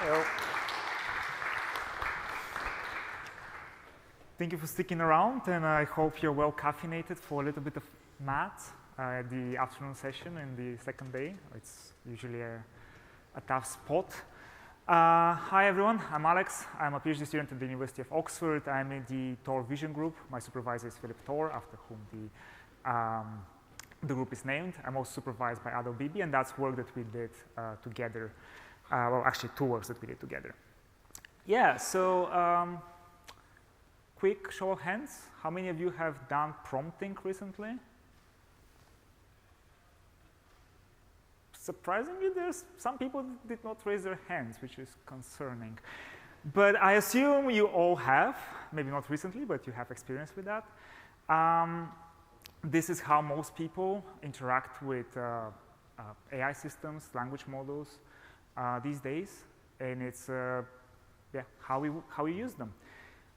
Hello. Thank you for sticking around, and I hope you're well caffeinated for a little bit of math at the afternoon session in the second day. It's usually a tough spot. Hi everyone, I'm Alex. I'm a PhD student at the University of Oxford. I'm in the Tor Vision group. My supervisor is Philip Tor, after whom the group is named. I'm also supervised by Adel Bibi, and that's work that we did together. Well, actually, two works that we did together. Yeah, so quick show of hands. How many of you have done prompting recently? Surprisingly, there's some people that did not raise their hands, which is concerning. But I assume you all have, maybe not recently, but you have experience with that. This is how most people interact with AI systems, language models these days, and it's how we use them.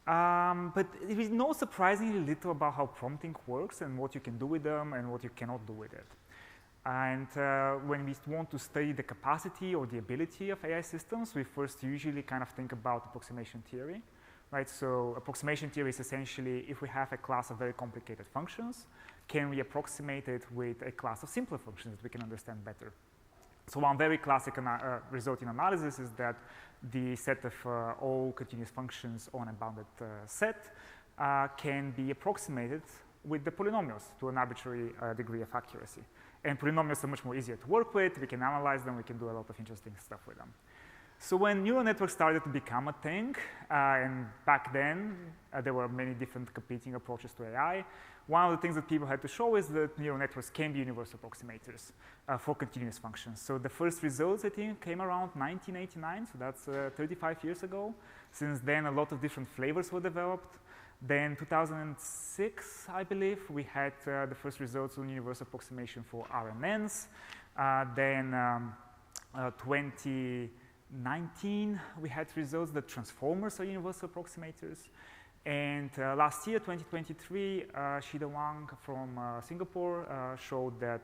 But there is no surprisingly little about how prompting works and what you can do with them and what you cannot do with it. And when we want to study the capacity or the ability of AI systems, we first usually kind of think about approximation theory, right? So approximation theory is essentially if we have a class of very complicated functions, can we approximate it with a class of simpler functions that we can understand better? So one very classic result in analysis is that the set of all continuous functions on a bounded set can be approximated with the polynomials to an arbitrary degree of accuracy. And polynomials are much more easier to work with. We can analyze them. We can do a lot of interesting stuff with them. So when neural networks started to become a thing, and back then there were many different competing approaches to AI, one of the things that people had to show is that neural networks can be universal approximators for continuous functions. So the first results, I think, came around 1989, so that's 35 years ago. Since then, a lot of different flavors were developed. Then 2006, I believe, we had the first results on universal approximation for RNNs. Then 2019, we had results that transformers are universal approximators. And last year, 2023, Shida Wang from Singapore showed that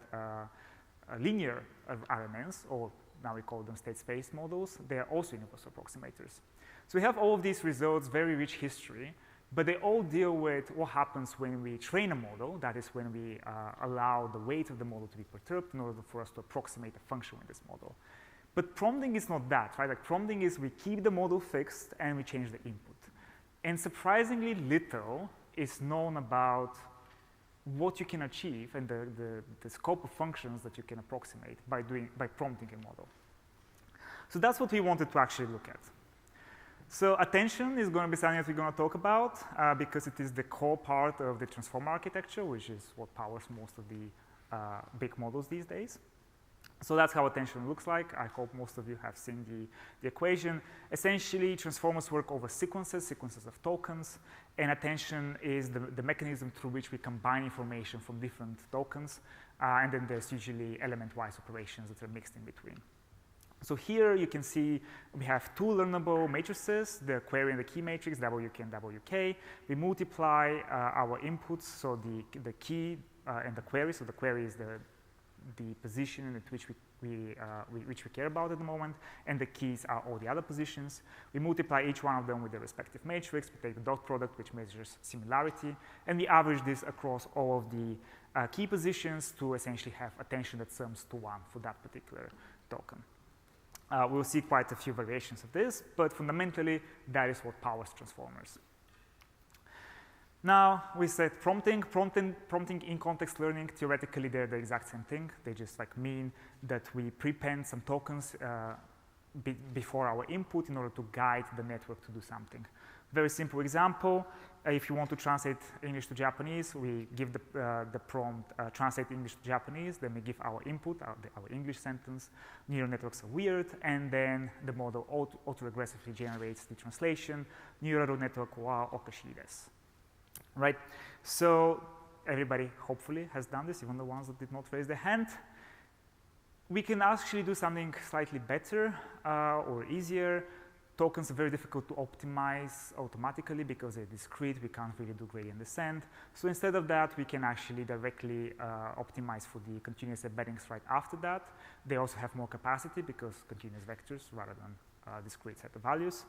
linear RNNs, or now we call them state space models, they are also universal approximators. So we have all of these results, very rich history, but they all deal with what happens when we train a model, that is when we allow the weight of the model to be perturbed in order for us to approximate a function with this model. But prompting is not that, right? Like prompting is we keep the model fixed and we change the input. And surprisingly little is known about what you can achieve and the scope of functions that you can approximate by prompting a model. So that's what we wanted to actually look at. So attention is going to be something that we're going to talk about because it is the core part of the transformer architecture, which is what powers most of the big models these days. So that's how attention looks like. I hope most of you have seen the equation. Essentially, transformers work over sequences of tokens, and attention is the mechanism through which we combine information from different tokens, and then there's usually element-wise operations that are mixed in between. So here you can see we have two learnable matrices, the query and the key matrix, WK and WK. We multiply our inputs, so the key and the query. So the query is the position at which we care about at the moment, and the keys are all the other positions. We multiply each one of them with the respective matrix. We take the dot product, which measures similarity, and we average this across all of the key positions to essentially have attention that sums to 1 for that particular token. We'll see quite a few variations of this, but fundamentally, that is what powers transformers. Now, we said prompting in context learning, theoretically, they're the exact same thing. They just mean that we prepend some tokens before our input in order to guide the network to do something. Very simple example, if you want to translate English to Japanese, we give the prompt translate English to Japanese, then we give our input, our English sentence. Neural networks are weird, and then the model auto-regressively generates the translation. Neural network wa okashi desu. Right? So everybody hopefully has done this, even the ones that did not raise their hand. We can actually do something slightly better or easier. Tokens are very difficult to optimize automatically because they're discrete. We can't really do gradient descent. So instead of that, we can actually directly optimize for the continuous embeddings right after that. They also have more capacity because continuous vectors rather than discrete set of values.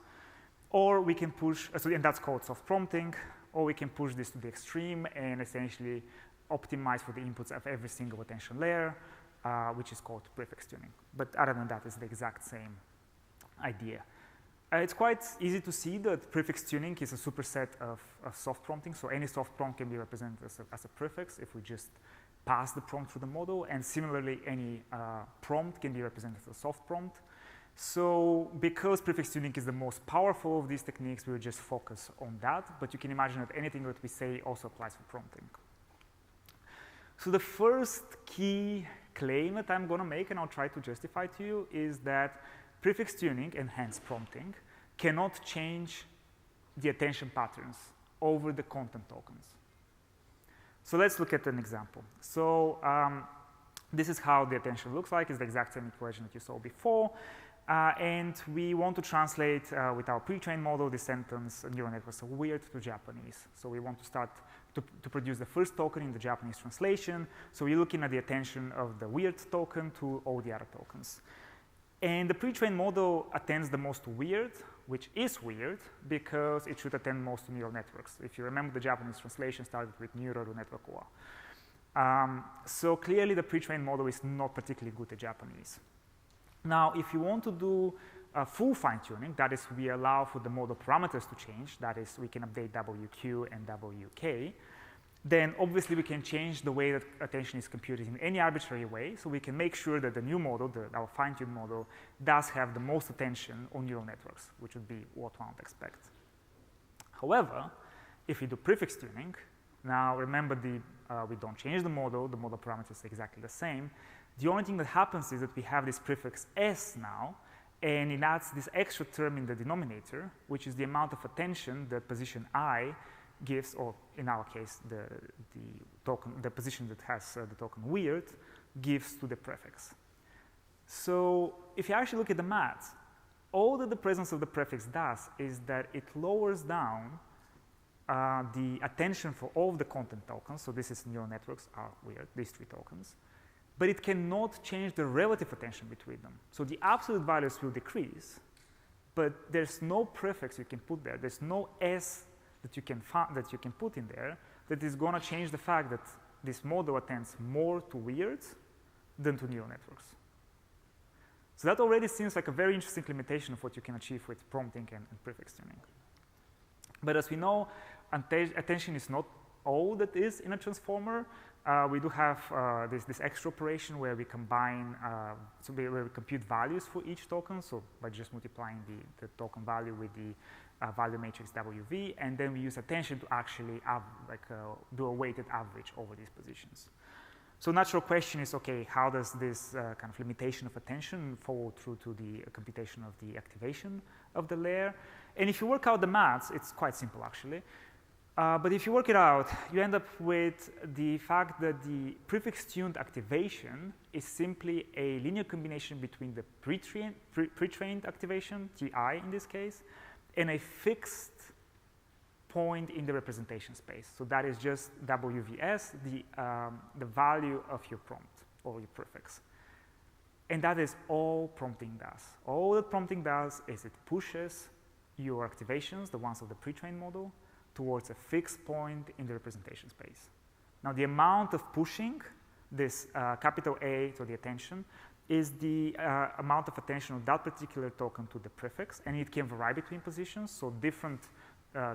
Or we can push, and that's called soft prompting, or we can push this to the extreme and essentially optimize for the inputs of every single attention layer, which is called prefix tuning. But other than that, it's the exact same idea. It's quite easy to see that prefix tuning is a superset of soft prompting. So any soft prompt can be represented as a prefix if we just pass the prompt through the model. And similarly, any prompt can be represented as a soft prompt. So because prefix tuning is the most powerful of these techniques, we'll just focus on that. But you can imagine that anything that we say also applies for prompting. So the first key claim that I'm going to make, and I'll try to justify to you, is that prefix tuning, and hence prompting, cannot change the attention patterns over the content tokens. So let's look at an example. So this is how the attention looks like. It's the exact same equation that you saw before. And we want to translate with our pre-trained model this sentence, neural networks are weird, to Japanese. So we want to start to produce the first token in the Japanese translation. So we're looking at the attention of the weird token to all the other tokens. And the pre-trained model attends the most weird, which is weird because it should attend most to neural networks. If you remember, the Japanese translation started with neural network wa. So clearly the pre-trained model is not particularly good at Japanese. Now, if you want to do full fine-tuning, that is, we allow for the model parameters to change, that is, we can update WQ and WK, then obviously we can change the way that attention is computed in any arbitrary way, so we can make sure that the new model, our fine-tuned model, does have the most attention on neural networks, which would be what one would expect. However, if we do prefix tuning, now remember we don't change the model parameters are exactly the same. The only thing that happens is that we have this prefix s now, and it adds this extra term in the denominator, which is the amount of attention that position I gives, or in our case, the position that has the token weird, gives to the prefix. So if you actually look at the maths, all that the presence of the prefix does is that it lowers down the attention for all of the content tokens. So this is neural networks are weird, these three tokens. But it cannot change the relative attention between them. So the absolute values will decrease, but there's no prefix you can put there. There's no s that you can put in there that is going to change the fact that this model attends more to weirds than to neural networks. So that already seems like a very interesting limitation of what you can achieve with prompting and prefix tuning. But as we know, attention is not all that is in a transformer. We do have this extra operation where we combine, where we compute values for each token, so by just multiplying the token value with the value matrix WV, and then we use attention to actually do a weighted average over these positions. So natural question is, okay, how does this kind of limitation of attention follow through to the computation of the activation of the layer? And if you work out the maths, it's quite simple actually. But if you work it out, you end up with the fact that the prefix-tuned activation is simply a linear combination between the pre-trained activation, TI in this case, and a fixed point in the representation space. So that is just WVS, the value of your prompt or your prefix. And that is all prompting does. All that prompting does is it pushes your activations, the ones of the pre-trained model, towards a fixed point in the representation space. Now, the amount of pushing this capital A to the attention is the amount of attention of that particular token to the prefix, and it can vary between positions, so different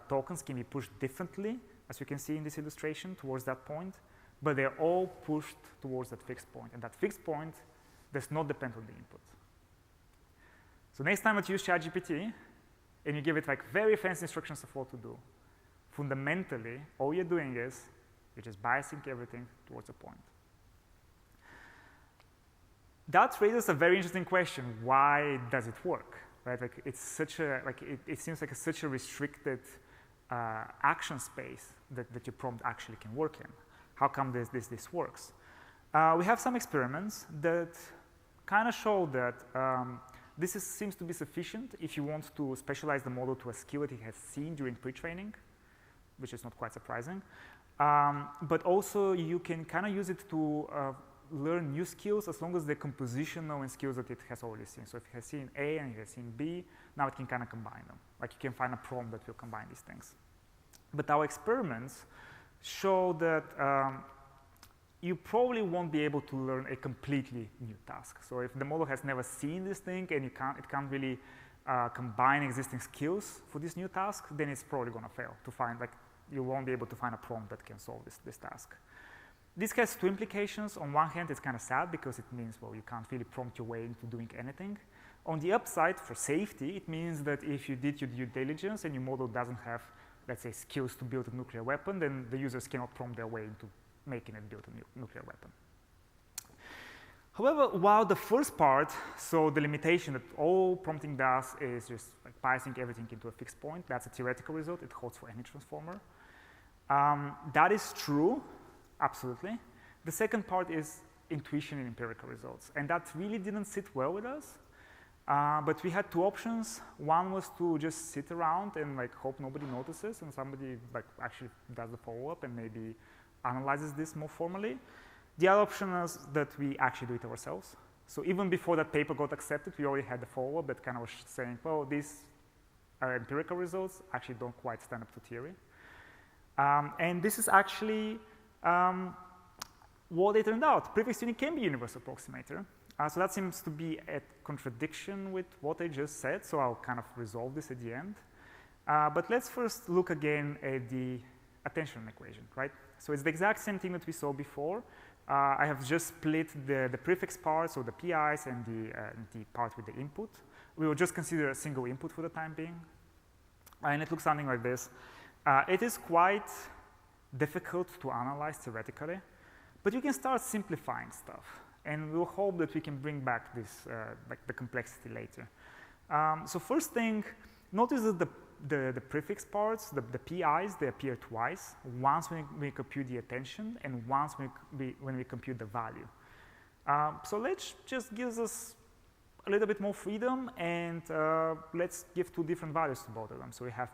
tokens can be pushed differently, as you can see in this illustration, towards that point, but they're all pushed towards that fixed point, and that fixed point does not depend on the input. So next time that you use ChatGPT, and you give it like very fancy instructions of what to do, fundamentally, all you're doing is you're just biasing everything towards a point. That raises a very interesting question: why does it work? Right? Like it's such a it seems like such a restricted action space that your prompt actually can work in. How come this works? We have some experiments that kind of show that this seems to be sufficient if you want to specialize the model to a skill that it has seen during pre-training, which is not quite surprising. But also you can kind of use it to learn new skills as long as the composition knowing skills that it has already seen. So if it has seen A and it has seen B, now it can kind of combine them. Like you can find a prompt that will combine these things. But our experiments show that you probably won't be able to learn a completely new task. So if the model has never seen this thing and it can't really combine existing skills for this new task, then it's probably going to fail to find, like, you won't be able to find a prompt that can solve this task. This has two implications. On one hand, it's kind of sad because it means, well, you can't really prompt your way into doing anything. On the upside, for safety, it means that if you did your due diligence and your model doesn't have, let's say, skills to build a nuclear weapon, then the users cannot prompt their way into making it build a nuclear weapon. However, while the first part, so the limitation that all prompting does is just like biasing everything into a fixed point, that's a theoretical result. It holds for any transformer. That is true, absolutely. The second part is intuition and empirical results, and that really didn't sit well with us. But we had two options. One was to just sit around and like hope nobody notices and somebody like actually does the follow-up and maybe analyzes this more formally. The other option is that we actually do it ourselves. So even before that paper got accepted, we already had the follow-up that kind of was saying, well, these empirical results actually don't quite stand up to theory. And this is actually what it turned out. Prefixtuning can be a universal approximator. So that seems to be a contradiction with what I just said, so I'll kind of resolve this at the end. But let's first look again at the attention equation, right? So it's the exact same thing that we saw before. I have just split the prefix part, so the PIs and the part with the input. We will just consider a single input for the time being. And it looks something like this. It is quite difficult to analyze theoretically, but you can start simplifying stuff. And we'll hope that we can bring back this, like the complexity later. So first thing, notice that the prefix parts, the PIs, they appear twice. Once when we compute the attention and once when we compute the value. So let's just give us a little bit more freedom and let's give two different values to both of them. So we have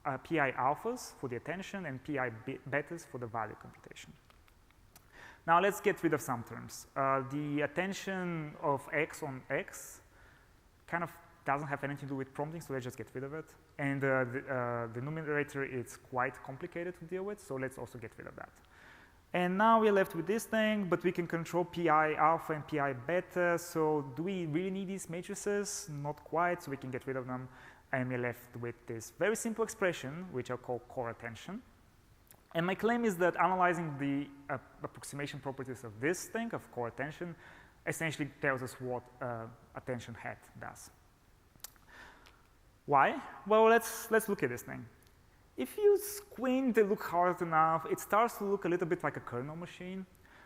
PI alphas for the attention and PI betas for the value computation. Now let's get rid of some terms. The attention of x on x kind of doesn't have anything to do with prompting, so let's just get rid of it. And the numerator is quite complicated to deal with, so let's also get rid of that. And now we're left with this thing, but we can control PI alpha and PI beta, so do we really need these matrices? Not quite, so we can get rid of them. And we're left with this very simple expression, which I'll call core attention. And my claim is that analyzing the approximation properties of this thing, of core attention, essentially tells us what attention hat does. Why? Well, let's look at this thing. If you squint and look hard enough, it starts to look a little bit like a kernel machine,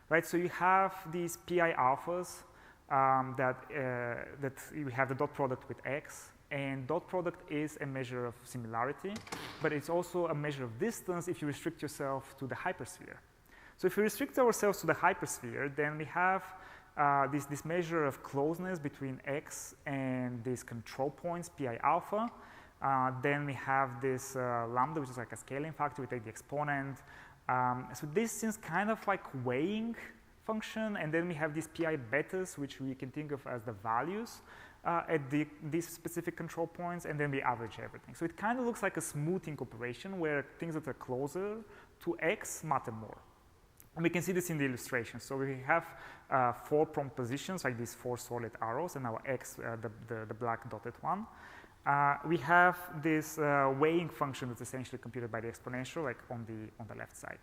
right? So you have these PI alphas that you have the dot product with x, and dot product is a measure of similarity, but it's also a measure of distance if you restrict yourself to the hypersphere. So if we restrict ourselves to the hypersphere, then we have this measure of closeness between x and these control points, PI alpha. Then we have this lambda, which is like a scaling factor. We take the exponent. So this seems kind of like weighing function. And then we have these PI betas, which we can think of as the values at these specific control points. And then we average everything. So it kind of looks like a smoothing operation where things that are closer to x matter more. And we can see this in the illustration. So we have 4 prompt positions, like these 4 solid arrows, and our x, the black dotted one. We have this weighing function that's essentially computed by the exponential, like on the left side.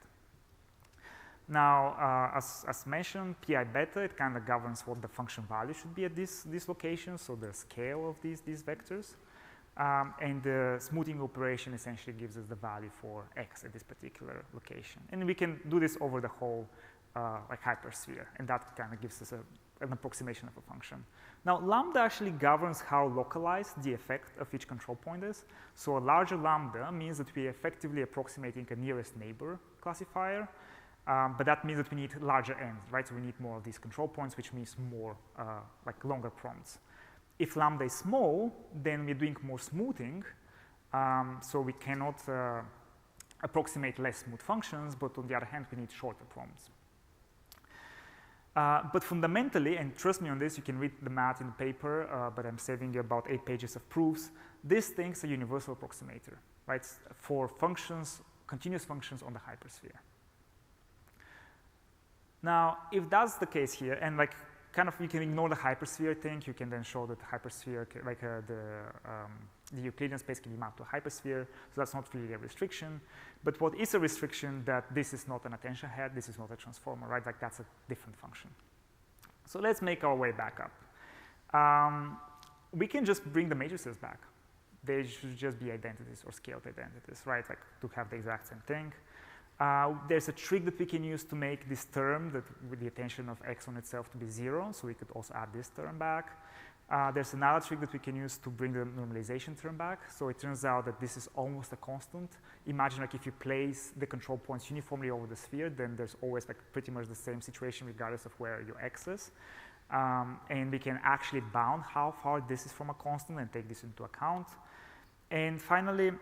Now, as mentioned, PI beta, it kind of governs what the function value should be at this location, so the scale of these vectors. And the smoothing operation essentially gives us the value for x at this particular location. And we can do this over the whole like hypersphere, and that kind of gives us an approximation of a function. Now, lambda actually governs how localized the effect of each control point is. So a larger lambda means that we are effectively approximating a nearest neighbor classifier, but that means that we need larger ends, right? So we need more of these control points, which means more like longer prompts. If lambda is small, then we're doing more smoothing, so we cannot approximate less smooth functions, but on the other hand, we need shorter prompts. But fundamentally, and trust me on this, you can read the math in the paper, but I'm saving you about 8 pages of proofs. This thing's a universal approximator, right, for functions, continuous functions on the hypersphere. Now, if that's the case here, and like kind of you can ignore the hypersphere thing, you can then show that the hypersphere, like the Euclidean space can be mapped to a hypersphere, so that's not really a restriction. But what is a restriction, that this is not an attention head, this is not a transformer, right? Like that's a different function. So let's make our way back up. We can just bring the matrices back. They should just be identities or scaled identities, right? Like to have the exact same thing. There's a trick that we can use to make this term that with the attention of x on itself to be 0, so we could also add this term back. There's another trick that we can use to bring the normalization term back. So it turns out that this is almost a constant. Imagine like if you place the control points uniformly over the sphere, then there's always like pretty much the same situation regardless of where your x is. And we can actually bound how far this is from a constant and take this into account. And finally,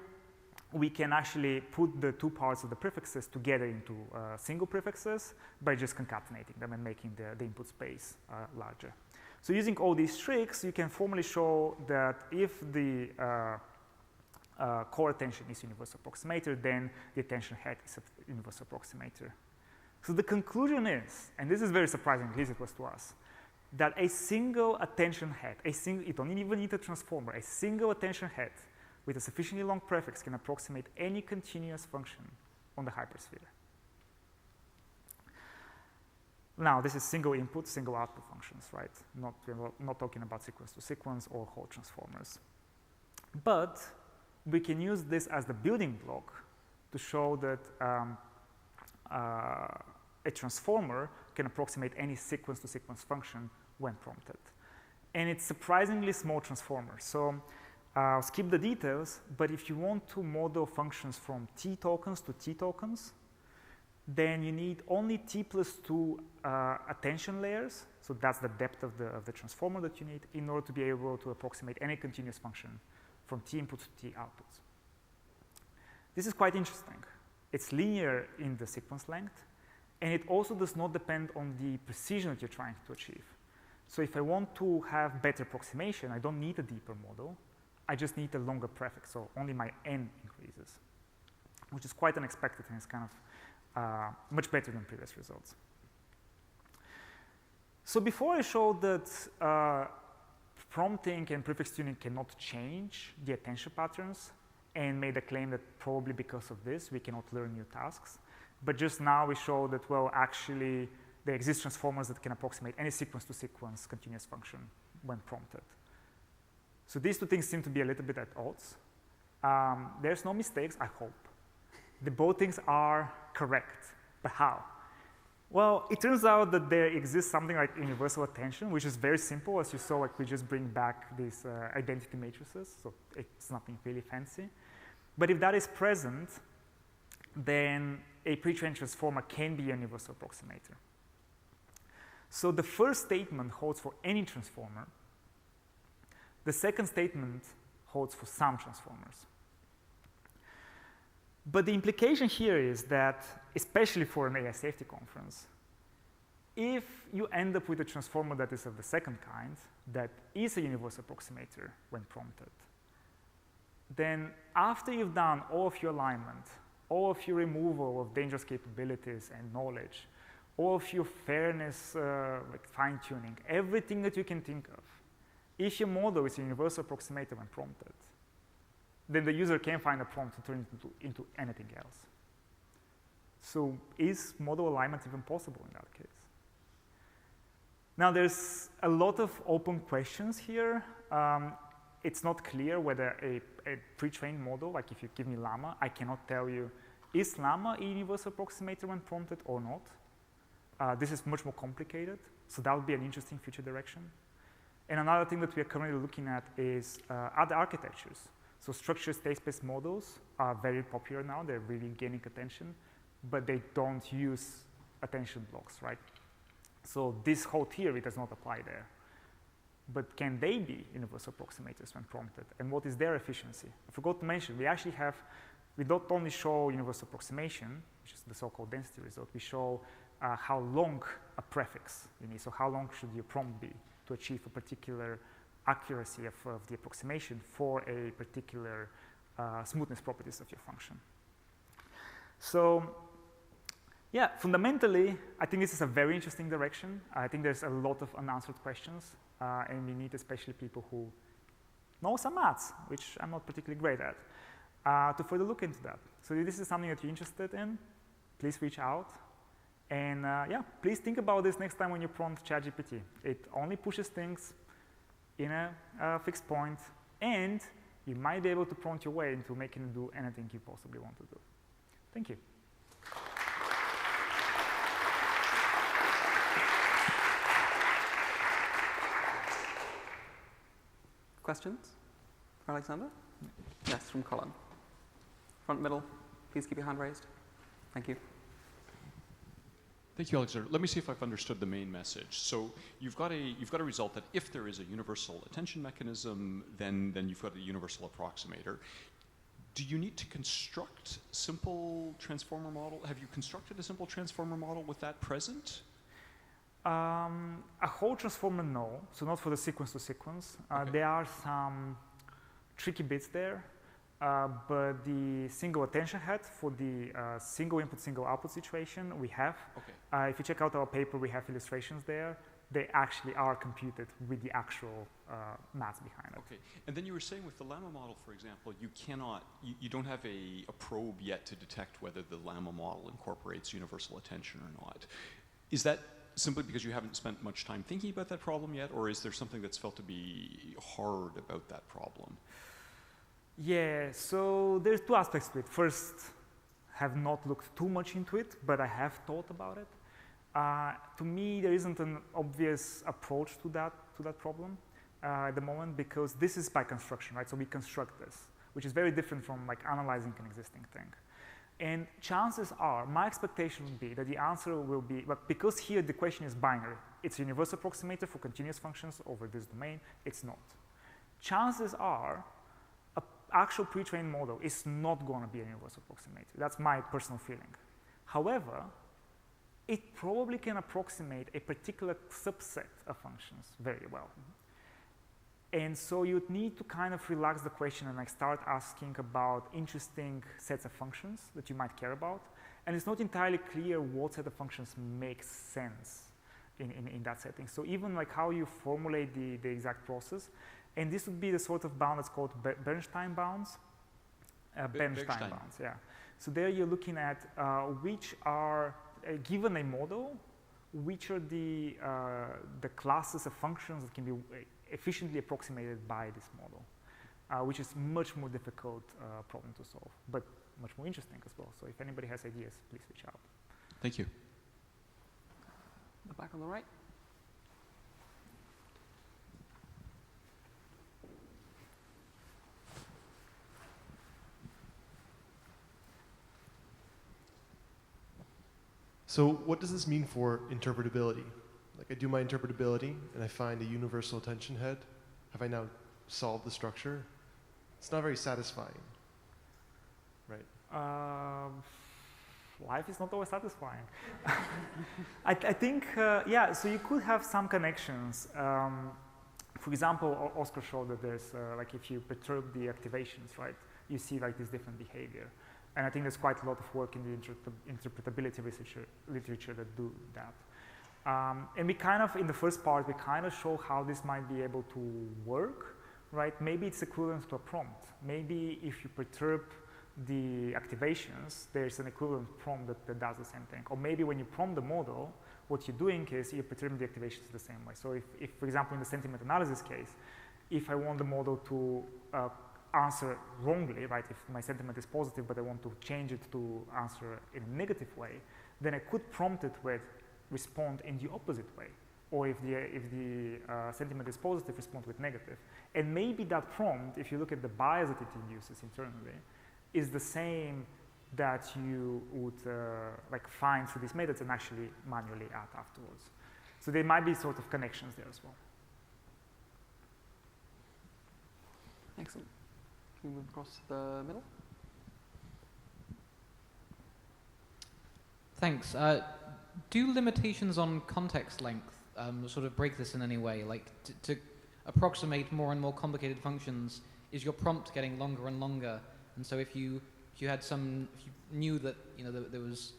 we can actually put the two parts of the prefixes together into single prefixes by just concatenating them and making the input space larger. So using all these tricks, you can formally show that if the core attention is universal approximator, then the attention head is a universal approximator. So the conclusion is, and this is very surprising, at least it was to us, that a single attention head, you don't even need a transformer, a single attention head with a sufficiently long prefix can approximate any continuous function on the hypersphere. Now, this is single input, single output functions, right? We're not talking about sequence to sequence or whole transformers. But we can use this as the building block to show that a transformer can approximate any sequence to sequence function when prompted. And it's surprisingly small transformer. So I'll skip the details, but if you want to model functions from t tokens to t tokens, then you need only t plus 2 attention layers, so that's the depth of the transformer that you need in order to be able to approximate any continuous function from t inputs to t outputs. This is quite interesting. It's linear in the sequence length, and it also does not depend on the precision that you're trying to achieve. So if I want to have better approximation, I don't need a deeper model. I just need a longer prefix, so only my n increases, which is quite unexpected and it's kind of much better than previous results. So before I showed that prompting and prefix tuning cannot change the attention patterns and made a claim that probably because of this we cannot learn new tasks, but just now we show that, well, actually there exist transformers that can approximate any sequence to sequence continuous function when prompted. So these two things seem to be a little bit at odds. There's no mistakes, I hope. Both things are correct, but how? Well, it turns out that there exists something like universal attention, which is very simple. As you saw, like we just bring back these identity matrices, so it's nothing really fancy. But if that is present, then a pretrained transformer can be a universal approximator. So the first statement holds for any transformer. The second statement holds for some transformers. But the implication here is that, especially for an AI safety conference, if you end up with a transformer that is of the second kind, that is a universal approximator when prompted, then after you've done all of your alignment, all of your removal of dangerous capabilities and knowledge, all of your fairness, like fine-tuning, everything that you can think of, if your model is a universal approximator when prompted, then the user can find a prompt to turn it into anything else. So is model alignment even possible in that case? Now there's a lot of open questions here. It's not clear whether a pre-trained model, like if you give me llama, I cannot tell you, is llama a universal approximator when prompted or not? This is much more complicated, so that would be an interesting future direction. And another thing that we are currently looking at is other architectures. So structured state-space models are very popular now. They're really gaining attention, but they don't use attention blocks, right? So this whole theory does not apply there. But can they be universal approximators when prompted? And what is their efficiency? I forgot to mention, we don't only show universal approximation, which is the so-called density result, we show how long a prefix you need. So how long should your prompt be to achieve a particular accuracy of the approximation for a particular smoothness properties of your function. So yeah, fundamentally, I think this is a very interesting direction. I think there's a lot of unanswered questions, and we need especially people who know some maths, which I'm not particularly great at, to further look into that. So if this is something that you're interested in, please reach out. And yeah, please think about this next time when you prompt ChatGPT. It only pushes things in a fixed point, and you might be able to prompt your way into making it do anything you possibly want to do. Thank you. Questions for Aleksandar? Yes, from Colin. Front, middle, please keep your hand raised. Thank you. Thank you, Aleksandar. Let me see if I've understood the main message. So you've got a result that if there is a universal attention mechanism, then you've got a universal approximator. Do you need to construct simple transformer model? Have you constructed a simple transformer model with that present? A whole transformer, no. So not for the sequence to sequence. Okay. There are some tricky bits there, but the single attention head for the single input, single output situation we have. Okay. If you check out our paper, we have illustrations there. They actually are computed with the actual maths behind it. Okay. And then you were saying with the llama model, for example, you don't have a probe yet to detect whether the llama model incorporates universal attention or not. Is that simply because you haven't spent much time thinking about that problem yet, or is there something that's felt to be hard about that problem? Yeah, so there's two aspects to it. First, have not looked too much into it, but I have thought about it. To me, there isn't an obvious approach to that problem at the moment, because this is by construction, right? So we construct this, which is very different from like analyzing an existing thing. And chances are, my expectation would be that the answer will be, but because here the question is binary, it's a universal approximator for continuous functions over this domain, it's not. Chances are, an actual pre-trained model is not going to be a universal approximator. That's my personal feeling. However, it probably can approximate a particular subset of functions very well. And so you'd need to kind of relax the question and like start asking about interesting sets of functions that you might care about. And it's not entirely clear what set of functions makes sense in that setting. So even like how you formulate the exact process, and this would be the sort of bound that's called Bernstein bounds. Bernstein bounds, yeah. So there you're looking at which are, given a model, which are the classes of functions that can be efficiently approximated by this model, which is much more difficult problem to solve, but much more interesting as well. So if anybody has ideas, please reach out. Thank you. The back on the right. So what does this mean for interpretability? Like I do my interpretability and I find a universal attention head. Have I now solved the structure? It's not very satisfying, right? Life is not always satisfying. I think, yeah, so you could have some connections. For example, Oscar showed that there's, like if you perturb the activations, right, you see like this different behavior. And I think there's quite a lot of work in the interpretability literature that do that. And we kind of, in the first part, we kind of show how this might be able to work, right? Maybe it's equivalent to a prompt. Maybe if you perturb the activations, there's an equivalent prompt that does the same thing. Or maybe when you prompt the model, what you're doing is you're perturbing the activations the same way. So if, for example, in the sentiment analysis case, if I want the model to answer wrongly, right? If my sentiment is positive, but I want to change it to answer in a negative way, then I could prompt it with respond in the opposite way. Or if the sentiment is positive, respond with negative. And maybe that prompt, if you look at the bias that it induces internally, is the same that you would like find through these methods and actually manually add afterwards. So there might be sort of connections there as well. Excellent. Can we move across the middle? Thanks. do limitations on context length sort of break this in any way? Like to approximate more and more complicated functions, is your prompt getting longer and longer? And so if you knew that there was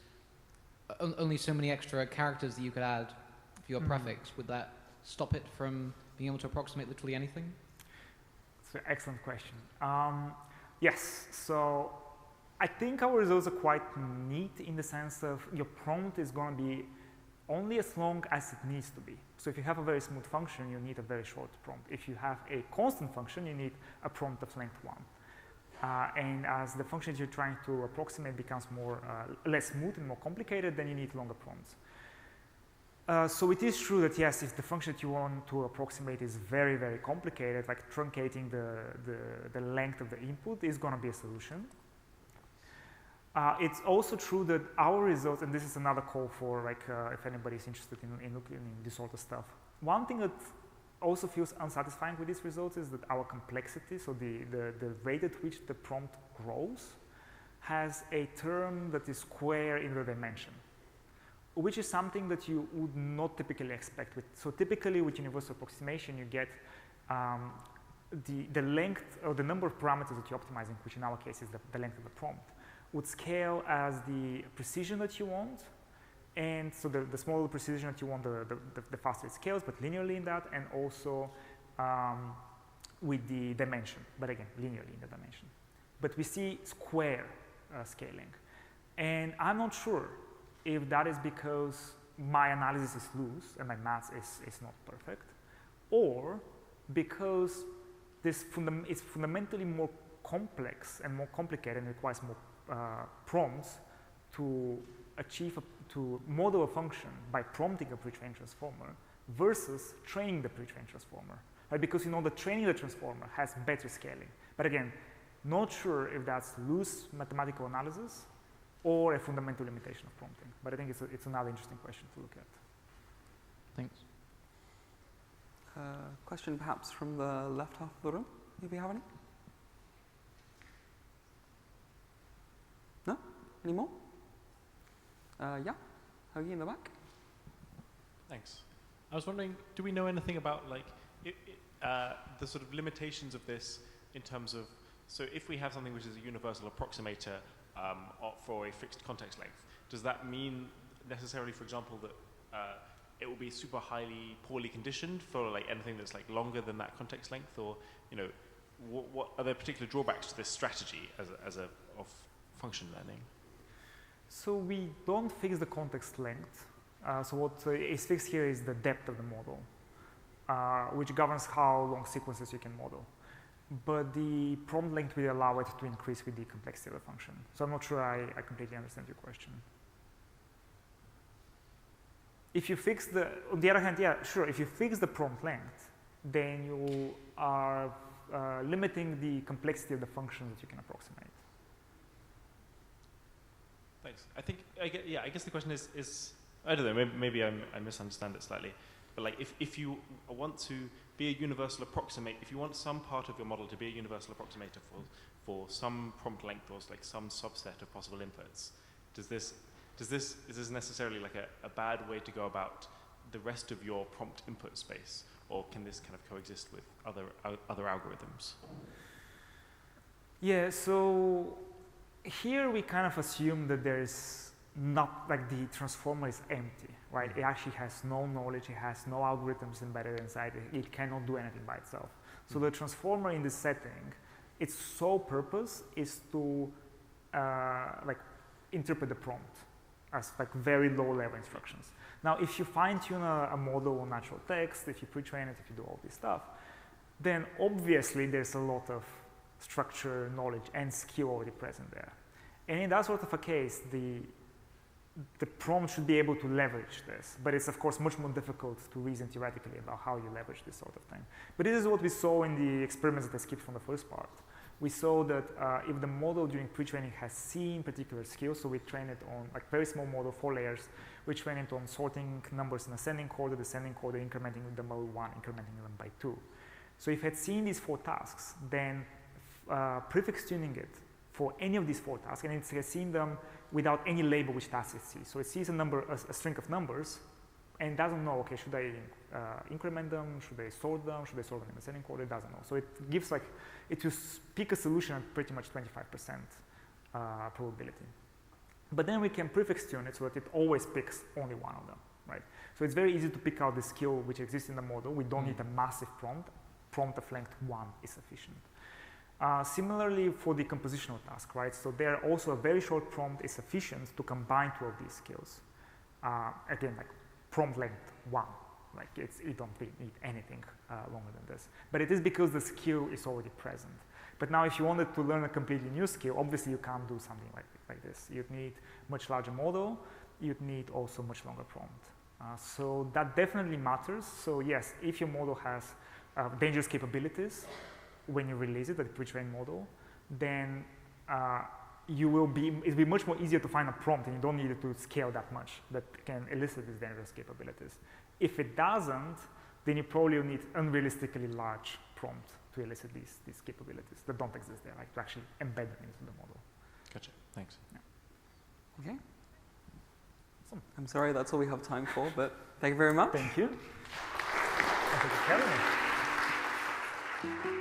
only so many extra characters that you could add for your prefix, would that stop it from being able to approximate literally anything? It's an excellent question. Yes, so I think our results are quite neat in the sense of your prompt is going to be only as long as it needs to be. So if you have a very smooth function, you need a very short prompt. If you have a constant function, you need a prompt of length 1. And as the functions you're trying to approximate becomes less smooth and more complicated, then you need longer prompts. So it is true that yes, if the function that you want to approximate is very, very complicated, like truncating the length of the input is going to be a solution. It's also true that our results, and this is another call for if anybody's interested in looking in this sort of stuff. One thing that also feels unsatisfying with these results is that our complexity, so the rate at which the prompt grows, has a term that is square in the dimension, which is something that you would not typically expect. So typically with universal approximation, you get the length or the number of parameters that you're optimizing, which in our case is the length of the prompt, would scale as the precision that you want. And so the smaller the precision that you want, the faster it scales, but linearly in that, and also with the dimension, but again, linearly in the dimension. But we see square scaling. And I'm not sure if that is because my analysis is loose and my math is not perfect, or because it's fundamentally more complex and more complicated and requires more prompts to to model a function by prompting a pretrained transformer versus training the pretrained transformer, right? Because the training the transformer has better scaling. But again, not sure if that's loose mathematical analysis or a fundamental limitation of prompting. But I think it's another interesting question to look at. Thanks. Question perhaps from the left half of the room, if you have any? No? Any more? Yeah, Hoagie in the back. Thanks. I was wondering, do we know anything about the sort of limitations of this in terms of, so if we have something which is a universal approximator for a fixed context length, does that mean necessarily, for example, that it will be super highly poorly conditioned for anything that's longer than that context length, or what are there particular drawbacks to this strategy of function learning? So we don't fix the context length. So what is fixed here is the depth of the model, which governs how long sequences you can model. But the prompt length will allow it to increase with the complexity of the function. So I'm not sure I completely understand your question. If you fix on the other hand, yeah, sure, if you fix the prompt length, then you are limiting the complexity of the functions that you can approximate. Thanks. I guess the question is I don't know, maybe I misunderstand it slightly, but if you want to be a universal approximate, if you want some part of your model to be a universal approximator for some prompt length or some subset of possible inputs, is this necessarily a bad way to go about the rest of your prompt input space, or can this kind of coexist with other algorithms? Yeah, so here we kind of assume that there's not, the transformer is empty, right? It actually has no knowledge, it has no algorithms embedded inside it, it cannot do anything by itself. So the transformer in this setting, its sole purpose is to interpret the prompt as very low level instructions. Now, if you fine tune a model on natural text, if you pre-train it, if you do all this stuff, then obviously there's a lot of structure, knowledge, and skill already present there. And in that sort of a case, the prompt should be able to leverage this, but it's of course much more difficult to reason theoretically about how you leverage this sort of thing. But this is what we saw in the experiments that I skipped from the first part. We saw that if the model during pre-training has seen particular skills, so we train it on very small model, 4 layers, we train it on sorting numbers in ascending order, descending order, incrementing them by 1, incrementing them by 2. So if it had seen these 4 tasks, then prefix tuning it for any of these 4 tasks, and it's seen them without any label which task it sees. So it sees a string of numbers, and doesn't know, okay, should I increment them, should I sort them in ascending order, it doesn't know. So it gives it will pick a solution at pretty much 25% probability. But then we can prefix tune it so that it always picks only one of them, right? So it's very easy to pick out the skill which exists in the model. We don't need a massive prompt. Prompt of length 1 is sufficient. Similarly for the compositional task, right? So there also a very short prompt is sufficient to combine 2 of these skills. Again, like prompt length 1, like you don't really need anything longer than this. But it is because the skill is already present. But now if you wanted to learn a completely new skill, obviously you can't do something like this. You'd need much larger model. You'd need also much longer prompt. So that definitely matters. So yes, if your model has dangerous capabilities, when you release it, the pre-trained model, then it'll be much more easier to find a prompt, and you don't need it to scale that much that can elicit these dangerous capabilities. If it doesn't, then you probably need unrealistically large prompt to elicit these capabilities that don't exist there, like to actually embed them into the model. Gotcha. Thanks. Yeah. Okay. Awesome. I'm sorry, that's all we have time for, but thank you very much. Thank you. Thank you for having me.